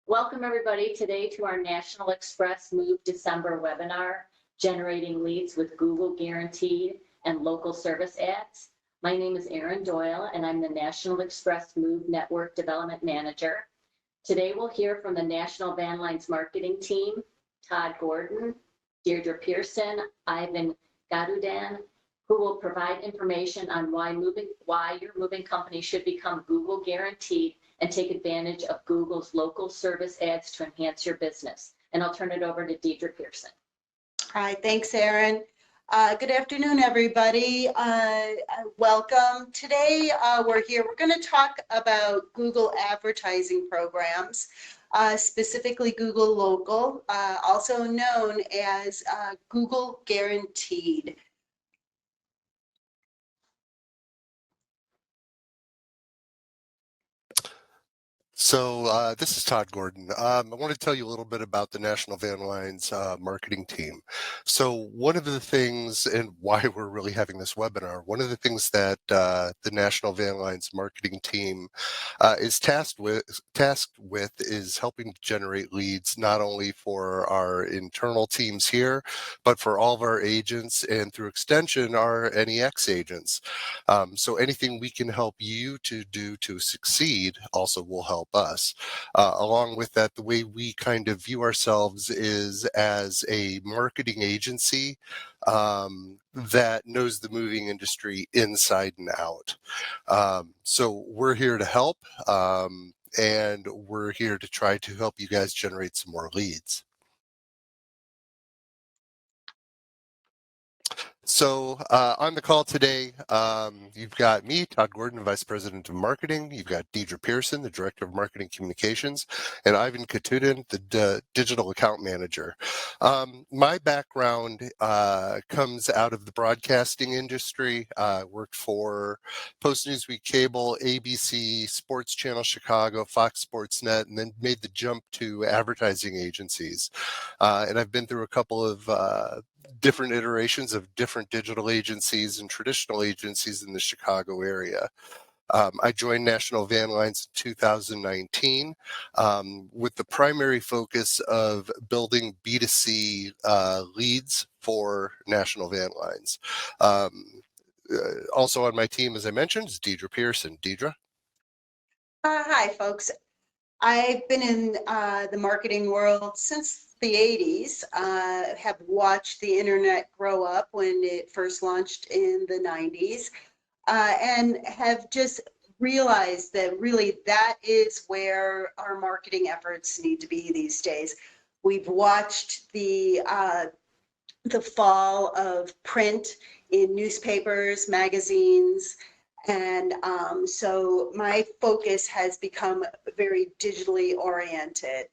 Welcome everybody today to our National Express Move December webinar, Generating Leads with Google Guaranteed and Local Service Ads. My name is Erin Doyle and I'm the National Express Move Network Development Manager. Today we'll hear from the National Van Lines marketing team, Todd Gordon, Deirdre Pearson, Ivan Gadudan, who will provide information on why your moving company should become Google Guaranteed and take advantage of Google's local service ads to enhance your business. And I'll turn it over to Deirdre Pearson. Hi, thanks, Erin. Good afternoon, everybody. Welcome. Today, we're going to talk about Google advertising programs, specifically Google Local, also known as Google Guaranteed. So this is Todd Gordon. I want to tell you a little bit about the National Van Lines marketing team. So one of the things, and why we're really having this webinar, one of the things that the National Van Lines marketing team is tasked with is helping to generate leads not only for our internal teams here, but for all of our agents and through extension, our NEX agents. So anything we can help you to do to succeed also will help us. Along with that, the way we kind of view ourselves is as a marketing agency that knows the moving industry inside and out. So we're here to help, and we're here to try to help you guys generate some more leads. So on the call today, you've got me, Todd Gordon, Vice President of Marketing. You've got Deirdre Pearson, the Director of Marketing Communications, and Ivan Katudin, the Digital Account Manager. My background comes out of the broadcasting industry. I worked for Post Newsweek Cable, ABC, Sports Channel Chicago, Fox Sports Net, and then made the jump to advertising agencies. And I've been through a couple of different iterations of different digital agencies and traditional agencies in the Chicago area. I joined National Van Lines in 2019 with the primary focus of building B2C leads for National Van Lines. Also on my team, as I mentioned, is Deirdre Pearson. Deirdre? Hi, folks. I've been in the marketing world since the 80s, have watched the internet grow up when it first launched in the 90s, and have just realized that really that is where our marketing efforts need to be these days. We've watched the fall of print in newspapers, magazines, and so my focus has become very digitally oriented.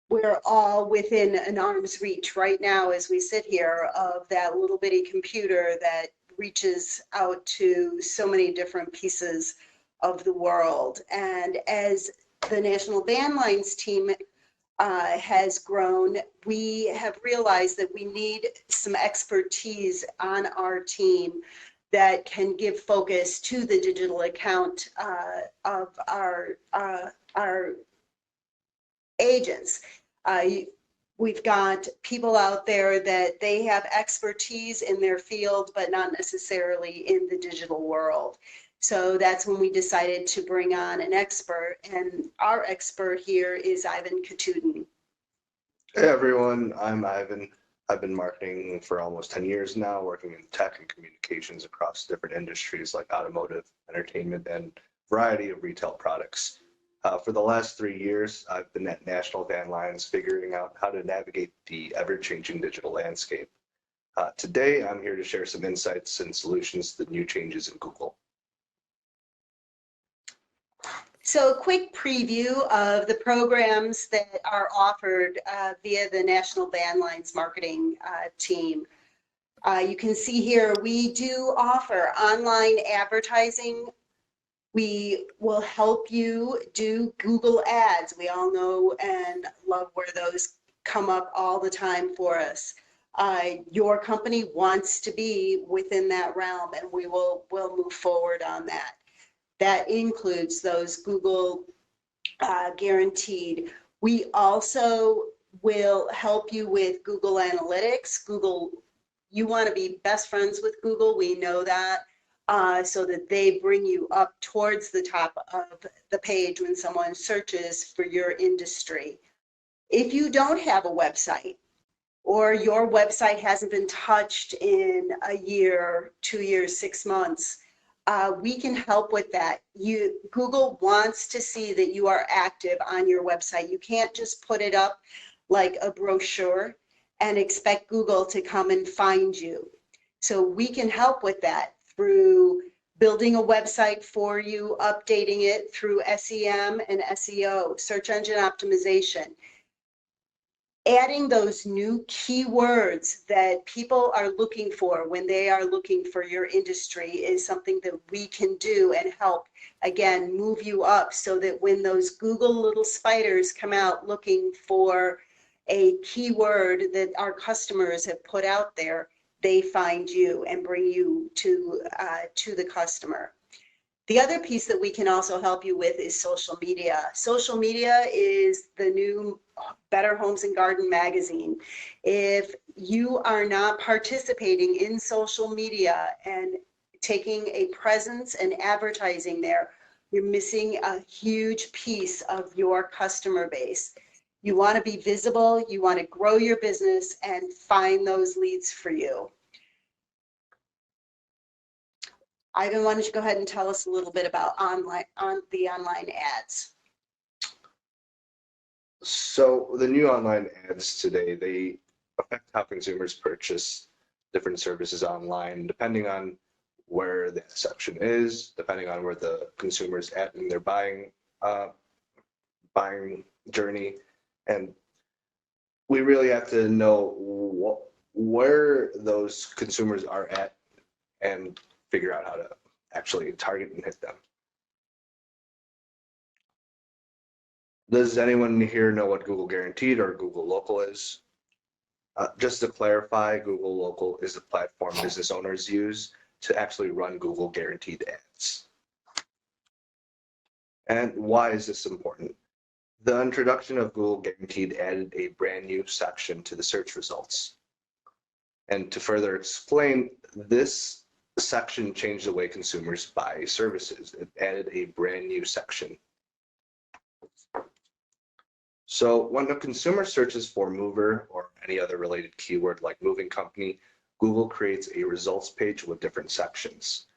We're all within an arm's reach right now as we sit here of that little bitty computer that reaches out to so many different pieces of the world. And as the National Van Lines team has grown, we have realized that we need some expertise on our team that can give focus to the digital account of our agents. We've got people out there that they have expertise in their field, but not necessarily in the digital world. So that's when we decided to bring on an expert, and our expert here is Ivan Katudin. Hey everyone, I'm Ivan. I've been marketing for almost 10 years now, working in tech and communications across different industries like automotive, entertainment, and a variety of retail products. For the last 3 years, I've been at National Van Lines figuring out how to navigate the ever-changing digital landscape. Today, I'm here to share some insights and solutions to the new changes in Google. So a quick preview of the programs that are offered via the National Van Lines marketing team. You can see here we do offer online advertising. We will help you do Google ads. We all know and love where those come up all the time for us. Your company wants to be within that realm, and we'll move forward on that. That includes those Google guaranteed. We also will help you with Google Analytics. Google, you want to be best friends with Google. We know that. So that they bring you up towards the top of the page when someone searches for your industry. If you don't have a website, or your website hasn't been touched in a year, 2 years, 6 months, we can help with that. Google wants to see that you are active on your website. You can't just put it up like a brochure and expect Google to come and find you. So we can help with that through building a website for you, updating it through SEM and SEO, search engine optimization. Adding those new keywords that people are looking for when they are looking for your industry is something that we can do and help, again, move you up so that when those Google little spiders come out looking for a keyword that our customers have put out there, they find you and bring you to the customer. The other piece that we can also help you with is social media. Social media is the new Better Homes and Garden magazine. If you are not participating in social media and taking a presence and advertising there, you're missing a huge piece of your customer base. You want to be visible, you want to grow your business and find those leads for you. Ivan, why don't you go ahead and tell us a little bit about the online ads? So the new online ads today, they affect how consumers purchase different services online, depending on where the section is, depending on where the consumer's at in their buying journey. And we really have to know where those consumers are at and figure out how to actually target and hit them. Does anyone here know what Google Guaranteed or Google Local is? Just to clarify, Google Local is the platform business owners use to actually run Google Guaranteed ads. And why is this important? The introduction of Google Guaranteed added a brand new section to the search results. And to further explain, this section changed the way consumers buy services. It added a brand new section. So when a consumer searches for mover or any other related keyword like moving company, Google creates a results page with different sections.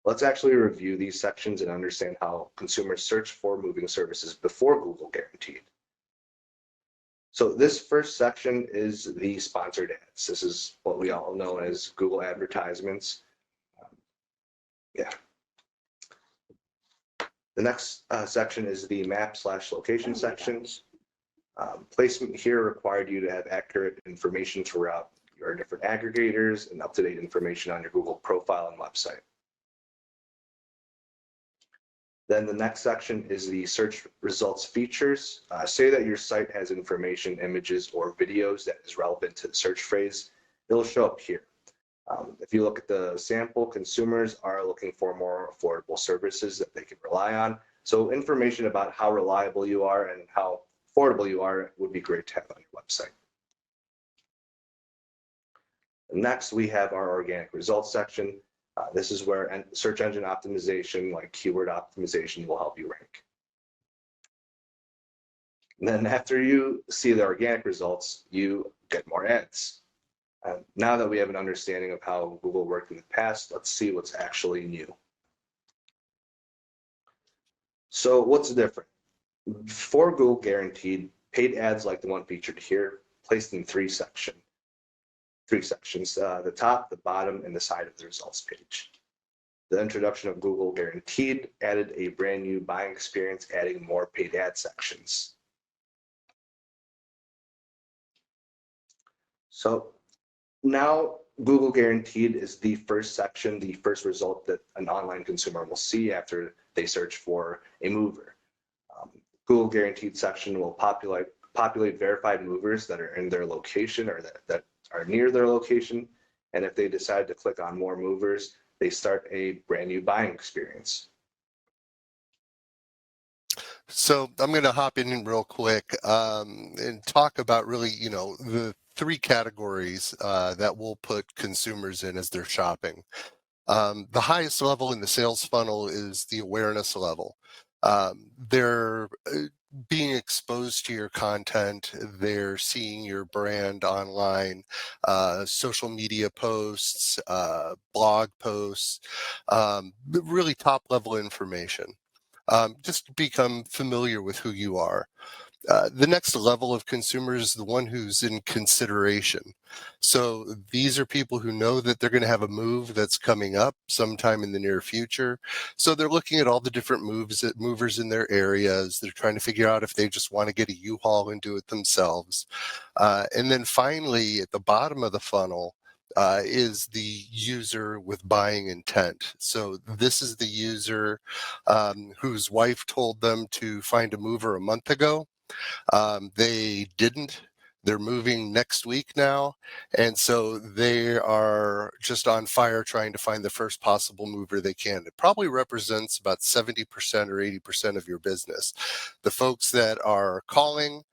Let's actually review these sections and understand how consumers search for moving services before Google Guaranteed. So this first section is the sponsored ads. This is what we all know as Google advertisements. The next section is the map/location sections. Placement here required you to have accurate information throughout your different aggregators and up-to-date information on your Google profile and website. Then the next section is the search results features. Say that your site has information, images, or videos that is relevant to the search phrase. It'll show up here. If you look at the sample, consumers are looking for more affordable services that they can rely on. So information about how reliable you are and how affordable you are would be great to have on your website. Next, we have our organic results section. This is where search engine optimization, like keyword optimization, will help you rank. And then after you see the organic results, you get more ads. Now that we have an understanding of how Google worked in the past, let's see what's actually new. So what's different? For Google Guaranteed, paid ads like the one featured here, placed in three sections, the top, the bottom, and the side of the results page. The introduction of Google Guaranteed added a brand new buying experience, adding more paid ad sections. So now Google Guaranteed is the first section, the first result that an online consumer will see after they search for a mover. Google Guaranteed section will populate verified movers that are in their location or that are near their location. And if they decide to click on more movers, they start a brand new buying experience. So I'm going to hop in real quick and talk about really, the three categories that we'll put consumers in as they're shopping. The highest level in the sales funnel is the awareness level. They're being exposed to your content. They're seeing your brand online, social media posts, blog posts, really top level information. Just to become familiar with who you are. The next level of consumer is the one who's in consideration. So these are people who know that they're going to have a move that's coming up sometime in the near future. So they're looking at all the different movers in their areas. They're trying to figure out if they just want to get a U-Haul and do it themselves. And then finally, at the bottom of the funnel, is the user with buying intent. So this is the user whose wife told them to find a mover a month ago. They didn't. They're moving next week now. And so they are just on fire trying to find the first possible mover they can. It probably represents about 70% or 80% of your business. The folks that are calling,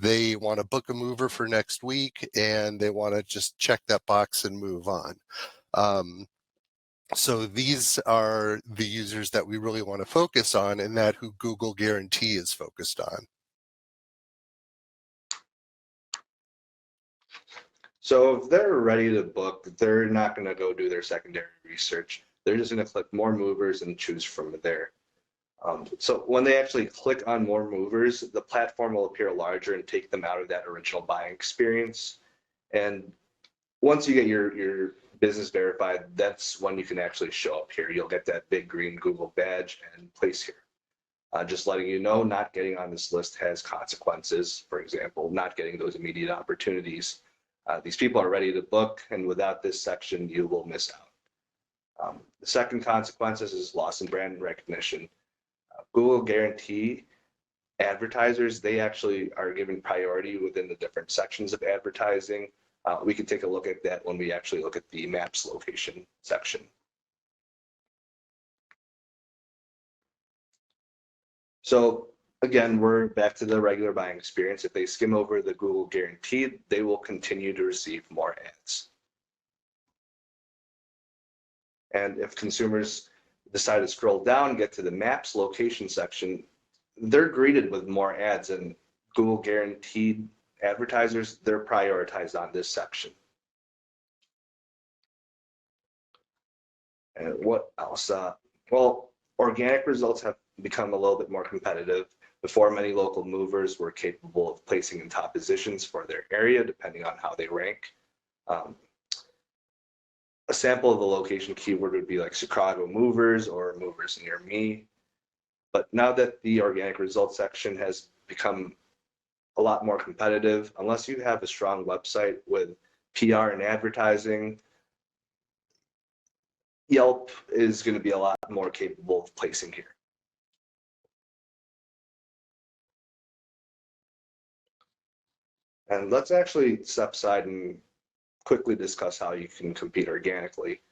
they want to book a mover for next week and they want to just check that box and move on. So these are the users that we really want to focus on, and that who Google Guarantee is focused on. So if they're ready to book, they're not going to go do their secondary research. They're just going to click more movers and choose from there. So when they actually click on more movers, the platform will appear larger and take them out of that original buying experience. And once you get your business verified, that's when you can actually show up here. You'll get that big green Google badge and place here. Just letting you know, not getting on this list has consequences. For example, not getting those immediate opportunities. These people are ready to book, and without this section, you will miss out. The second consequences is loss in brand recognition. Google Guarantee advertisers, they actually are given priority within the different sections of advertising. We can take a look at that when we actually look at the maps location section. So again, we're back to the regular buying experience. If they skim over the Google Guarantee, they will continue to receive more ads. And if consumers decide to scroll down, get to the maps location section, they're greeted with more ads, and Google Guaranteed advertisers, they're prioritized on this section. And what else? Well, organic results have become a little bit more competitive. Before, many local movers were capable of placing in top positions for their area, depending on how they rank. A sample of the location keyword would be like Chicago movers or movers near me. But now that the organic results section has become a lot more competitive, unless you have a strong website with PR and advertising, Yelp is going to be a lot more capable of placing here. And let's actually step aside and quickly discuss how you can compete organically.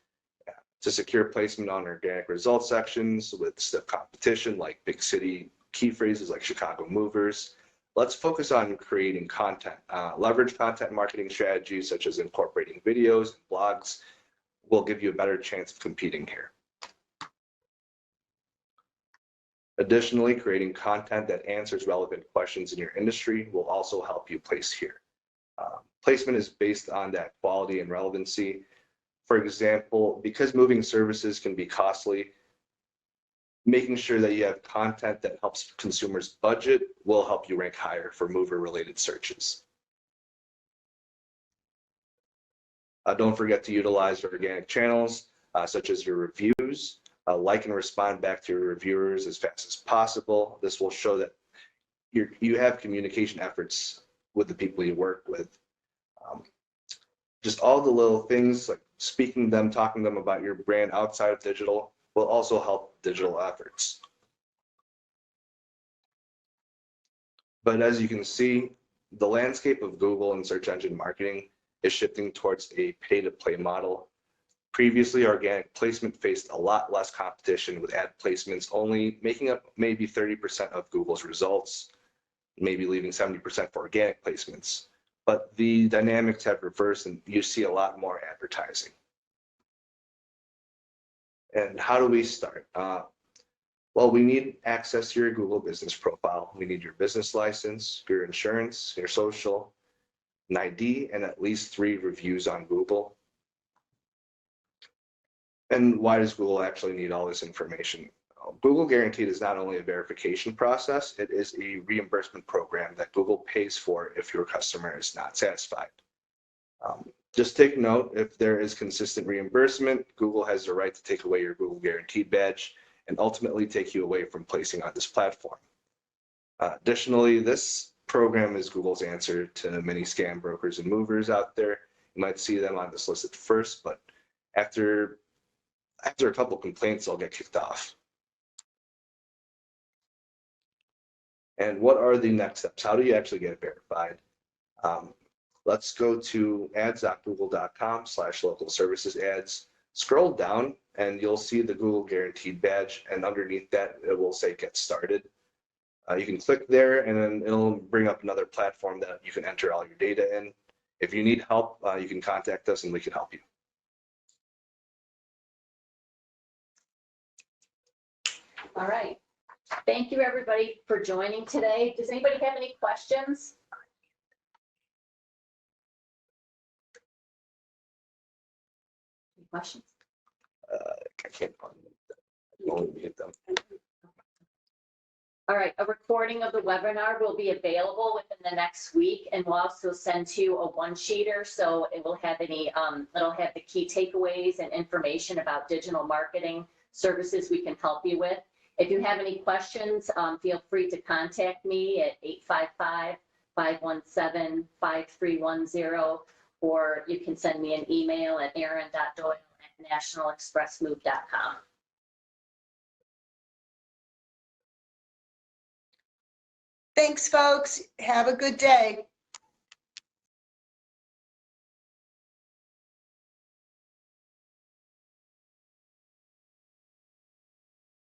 To secure placement on organic results sections with stiff competition like big city key phrases like Chicago movers, let's focus on creating content. Leverage content marketing strategies such as incorporating videos and blogs will give you a better chance of competing here. Additionally, creating content that answers relevant questions in your industry will also help you place here. Placement is based on that quality and relevancy. For example, because moving services can be costly, making sure that you have content that helps consumers budget will help you rank higher for mover-related searches. Don't forget to utilize organic channels such as your reviews. Like and respond back to your reviewers as fast as possible. This will show that you have communication efforts with the people you work with. Just all the little things like speaking to them, talking to them about your brand outside of digital will also help digital efforts. But as you can see, the landscape of Google and search engine marketing is shifting towards a pay-to-play model. Previously, organic placement faced a lot less competition, with ad placements only making up maybe 30% of Google's results, maybe leaving 70% for organic placements. But the dynamics have reversed and you see a lot more advertising. And how do we start? Well, we need access to your Google business profile. We need your business license, your insurance, your social, an ID, and at least 3 reviews on Google. And why does Google actually need all this information? Google Guaranteed is not only a verification process, it is a reimbursement program that Google pays for if your customer is not satisfied. Just take note, if there is consistent reimbursement, Google has the right to take away your Google Guaranteed badge and ultimately take you away from placing on this platform. Additionally, this program is Google's answer to many scam brokers and movers out there. You might see them on this list at first, but after a couple of complaints, they'll get kicked off. And what are the next steps? How do you actually get verified? Let's go to ads.google.com/local-services-ads. Scroll down and you'll see the Google Guaranteed badge, and underneath that it will say Get Started. You can click there and then it'll bring up another platform that you can enter all your data in. If you need help, you can contact us and we can help you. All right. Thank you, everybody, for joining today. Does anybody have any questions? Any questions? I can't only mute them. All right, a recording of the webinar will be available within the next week, and we'll also send you a one-sheeter, so it will have it'll have the key takeaways and information about digital marketing services we can help you with. If you have any questions, feel free to contact me at 855-517-5310, or you can send me an email at aaron.doyle@nationalexpressmove.com. Thanks, folks. Have a good day.